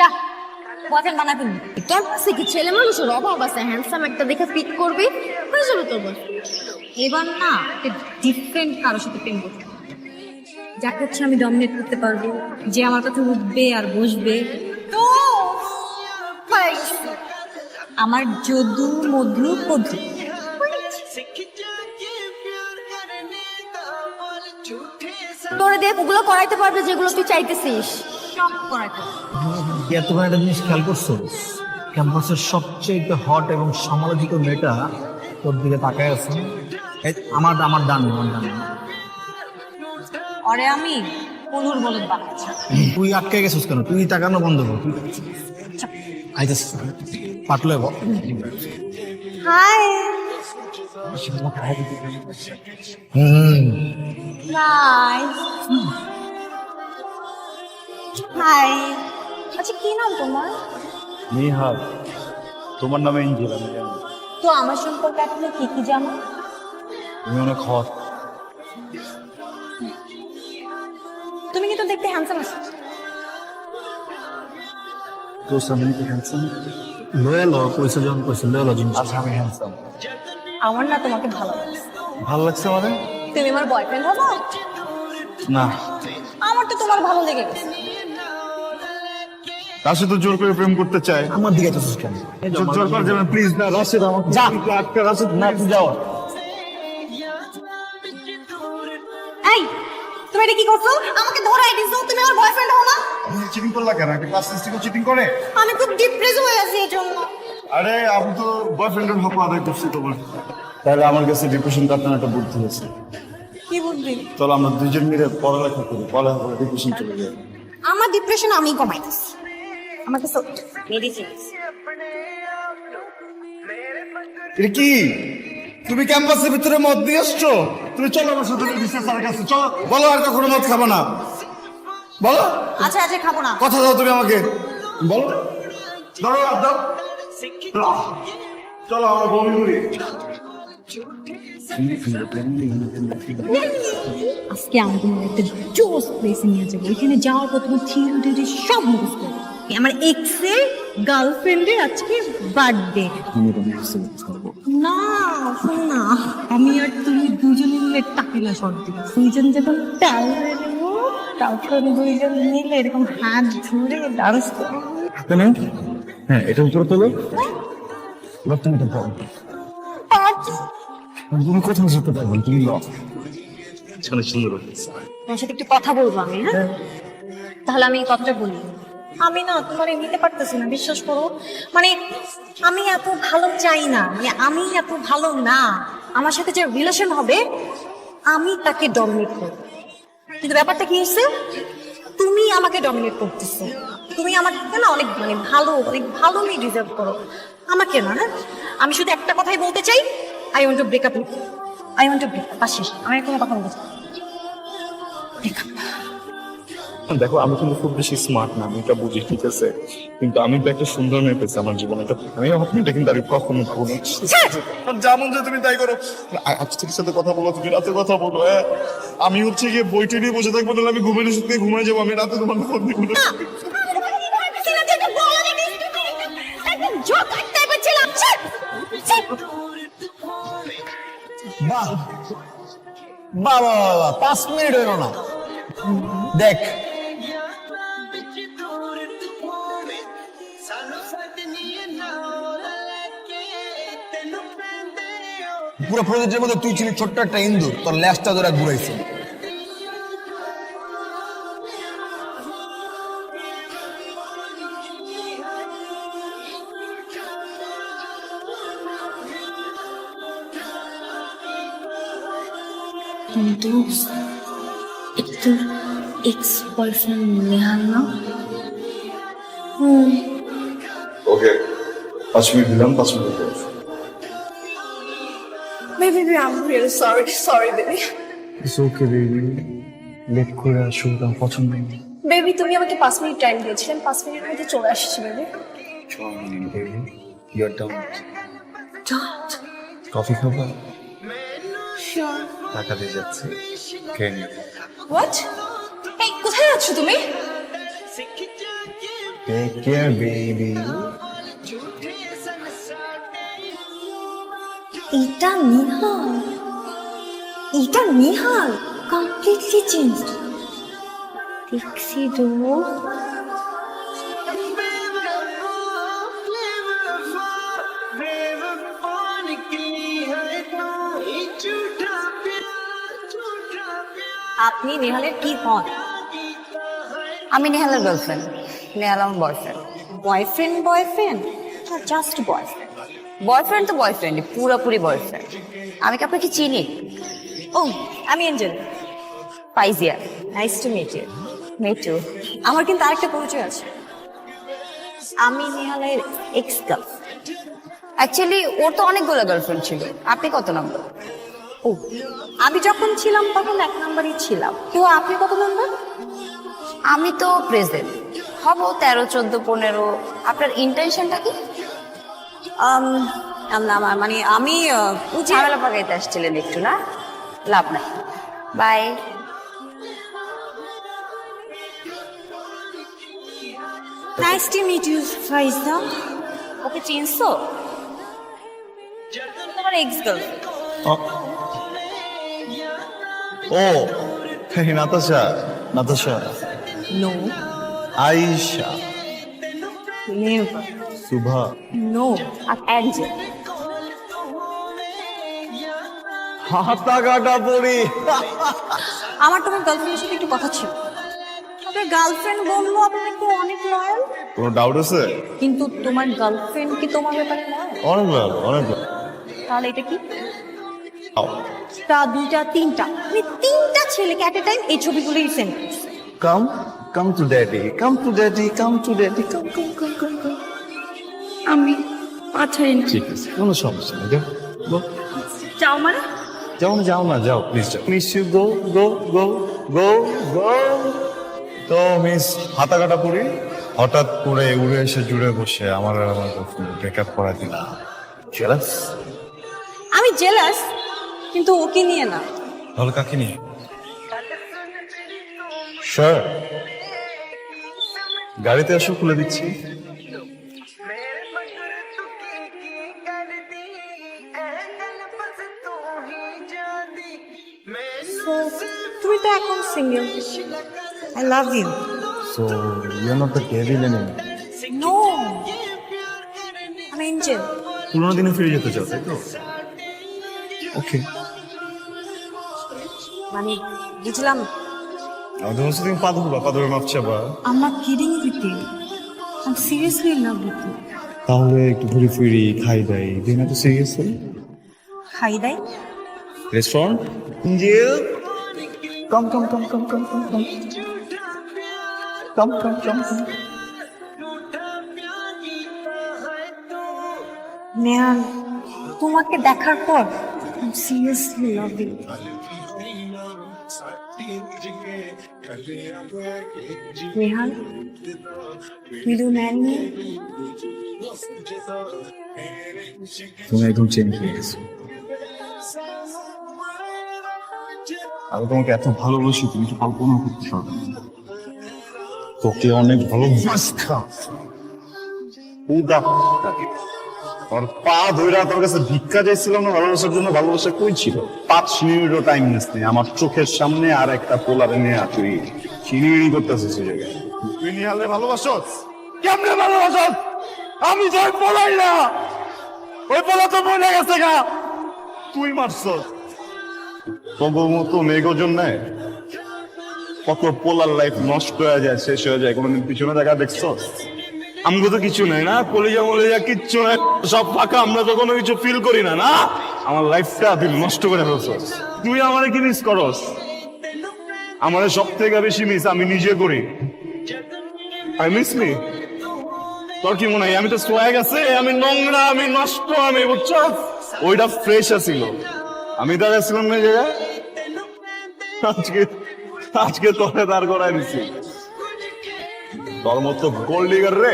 যা বয়ফ্রেন্ড বানাবি ক্যাম্পাসে কি ছেলে মানুষের অভাব আছে হ্যান্ডসাম একটা দেখে পিক করবি হয়ে যাবে তোর বস। এবার না একটা ডিফারেন্ট কারোর সাথে প্রেম করতে হবে। যাকে হচ্ছে আমি ডমিনেট করতে পারবো, যে আমার কথা উঠবে আর বসবে। তো আমার যদু মধু কধু তোরে দেখ ওগুলো করাইতে পারবে যেগুলো তুই চাইতেছিস, সব করাইতে পারবে। তোমার একটা জিনিস খেয়াল করছো, ক্যাম্পাসের সবচেয়ে হট এবং সমালোচিত মেয়েটা তোর দিকে তাকায় আছে। আমার আমার ডান আমার ডান। আরে আমি পলুর বলদ বানাচ্ছি। তুই আটকে গেছিস কেন? তুই তাকানো বন্ধ কর। আইতাস পাটলে বল। Hi nice. হাই আচ্ছা কি নাম তোমার? নিহাল। তোমার নামে এঞ্জেল। আমি জানি তো আমার সম্পর্কে আপনি কি কি জানো? তুমি অনেক হট। তুমি কিন্তু দেখতে হ্যান্ডসাম আছো। তো আমি তো হ্যান্ডসাম। লয়ে ল পয়সা যখন পয়সা লয়ে ল জিনিস। আচ্ছা আমি হ্যান্ডসাম। আমার না তোমাকে ভালো লাগছে। ভালো লাগছে মানে? তুমি আমার বয়ফ্রেন্ড হবো? না। আমার তো তোমার ভালো লেগে গেছে। রাশিদ তো জোর করে প্রেম করতে চায়। আমার দিকে আইতাছিস কেন? জোর করে যাবেন প্লিজ না রাশিদ আমাকে যা। আটকা রাশিদ না তুই যাও। এই তুমি এটা কি করছো? আমাকে ধরাই দিছো, তুমি আমার বয়ফ্রেন্ড হও না? তুমি চিটিং করলা কেন? একটা ক্লাস সিস্টেমে চিটিং করে? আমি খুব ডিপ্রেস হয়ে আছি এই জন্য। আরে আমি তো বয়ফ্রেন্ডের হক আদায় করছি তোমার। তাহলে আমার কাছে ডিপ্রেশন কাটানোর একটা বুদ্ধি আছে। কি বুদ্ধি? চলো আমরা দুইজন মিলে পড়ালেখা করি, পড়ালেখা করে ডিপ্রেশন চলে যাবে। আমার ডিপ্রেশন আমি কমাইতেছি। আমার কাছে মেডিসিন আছে। এটা কি? তুমি ক্যাম্পাসের ভিতরে মদ দিয়ে আসছো? তুমি চলো আমার সাথে বিশেষ স্যারের কাছে চলো। বলো আর কখনো মদ খাবো না। বলো। আচ্ছা আচ্ছা খাবো না। কথা দাও তুমি আমাকে। বলো। ধরো হাত দাও। চলো আমরা বমি করি। আজকে আমি তোমার একটা জোস প্লেসে নিয়ে যাবো। এখানে যাওয়ার পর তোমার থিওরি সব মুখস্থ করবে। আমার এক্স এর গার্লফ্রেন্ডের আজকে বার্থডে। না শোনো না, আমি আর তুমি দুজনে মিলে টাকিলা শট দিব। দুইজন যখন টাল হয়ে নেবো তখন দুইজন মিলে এরকম হাত ধরে ডান্স করবো। কেন? হ্যাঁ এটা উপরে তোলো। এবার তুমি তো বলো। তুমি কোথাও যেতে পারবেন? তুমি ল। সেখানে সুন্দর হচ্ছে। তোমার সাথে একটু কথা বলবো আমি। হ্যাঁ তাহলে আমি এই কথাটা বলি। আমি না তোমার নিতে পারতেছি না, বিশ্বাস করো। মানে আমি এত ভালো চাই না, মানে আমি এত ভালো না। আমার সাথে যে রিলেশন হবে আমি তাকে ডমিনেট করব। কিন্তু ব্যাপারটা কি হচ্ছে, তুমি আমাকে ডমিনেট করতেছো। তুমি আমাকে না অনেক মানে ভালো মেয়ে ডিজার্ভ করো, আমাকে না। হ্যাঁ আমি শুধু একটা কথাই বলতে চাই, I want to break up. I want to break up. পাশে আমি কোনো কথা বলতে চাই ব্রেক আপ। দেখো আমি কিন্তু খুব বেশি স্মার্ট না, আমি এটা বুঝি, ঠিক আছে, কিন্তু আমি তো একটা সুন্দর মেয়ে পেয়েছি আমার জীবনে। আমি এটা কিন্তু আমি কখনো ভাবো না। যেমন যে তুমি তাই করো। আজ থেকে সাথে কথা বলো, তুমি রাতে কথা বলো। হ্যাঁ আমি হচ্ছে গিয়ে বইটি নিয়ে বসে থাকবো, নাহলে আমি ঘুমের ওষুধ নিয়ে ঘুমাই যাবো। আমি রাতে তোমার ফোন দিব না। বাহ বাহ বাহ বাহ 5 মিনিট হইল না। দেখ পুরো প্রজেক্টের মধ্যে তুই ছিলি ছোট্ট একটা ইন্দুর, তোর ল্যাসটা ধরে ঘুরাইছে। কিন্তু এটা তোর এক্স বয়ফ্রেন্ড নেহাল না? ওকে 5 মিনিট দিলাম, 5 minute. Baby, I'm really sorry, baby. It's okay baby, late করে আসো, আমার পছন্দ নেই। বেবি তুমি আমাকে 5 মিনিট টাইম দিয়েছিলেন, 5 মিনিটের মধ্যে চলে আসছি baby. Baby your down. Don't. Coffee খাবা? Sure. টাকা দিয়ে যাচ্ছে। কেন? What? এই কোথায় যাচ্ছ তুমি? Take care baby. এটা নিহাল, এটা নিহাল কমপ্লিটলি চেঞ্জ। দেখছি তো আপনি নেহালের কি হন? আমি নেহালের গার্লফ্রেন্ড, নেহাল আমার boyfriend. Boyfriend boyfriend just boyfriend? Boyfriend তো বয়ফ্রেন্ড, পুরোপুরি বয়ফ্রেন্ড। আমি কি আপনাকে চিনি? ও আমি angel. Faizia. Nice to meet you. Me too. আমার কিন্তু আরেকটা পরিচয় আছে, আমি নেহালের এক্স গার্লফ্রেন্ড। অ্যাকচুয়ালি ওর তো অনেকগুলো গার্লফ্রেন্ড ছিল। আপনি কত নম্বর? ও আমি যখন ছিলাম তখন 1 নম্বরই ছিলাম, তো আপনি কত নম্বর? আমি তো প্রেজেন্ট, হব 13, 14, 15। আপনার ইন্টেনশনটা কি? মানে আমি ঝামেলা পাকাইতে আসছিলেন একটু, না? লাভ নাই, bye. Nice to meet you Faiza. Okay চিনছো? তোমার এক্স গার্লফ্রেন্ড। ও hey, Natasha, no Ayesha, never, Shuva. No angel. হাতা কাটা পড়ি। আমার তোমার গার্লফ্রেন্ডের সাথে একটু কথা ছিল। আপনার গার্লফ্রেন্ড বললো আপনি নাকি অনেক লয়াল, কোনো ডাউট আছে? কিন্তু তোমার গার্লফ্রেন্ড কি তোমার ব্যাপারে লয়াল? অনেক তাহলে এটা কি? তা 2টা 3টা মানে 3টা ছেলেকে এট এ টাইম এই ছবিগুলোই সেন্ড করছে। Come to daddy, come to daddy, come to daddy, come. আমি পাঠাইনি। ঠিক আছে, কোনো সমস্যা নেই, চাও মানে? যাও না, যাও প্লিজ যাও। মিস ইউ, গো গো গো গো গো। তো মিস হাতা কাটা পড়ি হঠাৎ করে উড়ে এসে জুড়ে বসে আমার আর আমার ব্রেকআপ করা দিলা। জেলাস? আমি জেলাস, কিন্তু ওকে নিয়ে না। তাহলে কাকে নিয়ে? স্যার গাড়িতে এসো, খুলে দিচ্ছি। So, তুমি তো এখন single. I love you. So you are not the devil anymore. No, আমি এঞ্জেল। পুরোনো দিনে ফিরে যেতে চাও, তাই তো? ওকে, মানে বুঝলাম। আমাদের মধ্যে তুমি পা ধরে মাপ চাবা। I'm not kidding with you. I'm seriously in love with you. তাহলে একটু ঘুরি ফিরি খাই দাই দিন, এত সিরিয়াস খাই দাই? রেস্টুরেন্ট ইঞ্জেল, কাম নেহাল, তোমাকে দেখার পর I'm seriously loving you. Nehal, will you marry me? তুমি একদম চেঞ্জ হয়ে গেছো। আমি তোমাকে এত ভালোবাসি, তুমি তো কল্পনা করতে পারো না। তোকে অনেক ভালোবাসতাম। তোর পা ধরে তোর কাছে ভিক্ষা চাইছিলাম না ভালোবাসার জন্য। ভালোবাসা কই ছিল? 5 মিনিটও টাইম নিস আমার চোখের সামনে আর একটা পোলারে নিয়ে তুই চিনিড়ি করতেছিস এই জায়গায়। তুই নিহালে ভালোবাসস? কেমনে ভালোবাসস? আমি তো পোলাই না, ওই পোলা তো মরে গেছে গা। তুই মারছস তবুর মতো মেঘো জন্য কত পোলার লাইফ নষ্ট হয়ে যায়, শেষ হয়ে যায়। কোনোদিন পিছনে দেখা দেখছস? আমগো তো কিছু নাই না, কলিজা মলিজা কিচ্ছু নাই, সব ফাঁকা। আমরা তো কোনো কিছু ফিল করি না। না, আমার লাইফটা তুই নষ্ট করে ফেলছস। তুই আমারে কি মিস করস? আমারে সব থেকে বেশি মিস আমি নিজে করি। I miss me. তোর কি মনে হয় আমি তো সোয়াগ আছে, আমি নোংরা, আমি নষ্ট, আমি বুঝছস? ওইটা ফ্রেশ আছিল, আমি দাঁড়া ছিলাম না জায়গায়। আজকে তোরে দাঁড় করাই দিছি। তোর মতো গোল্ড ডিগার রে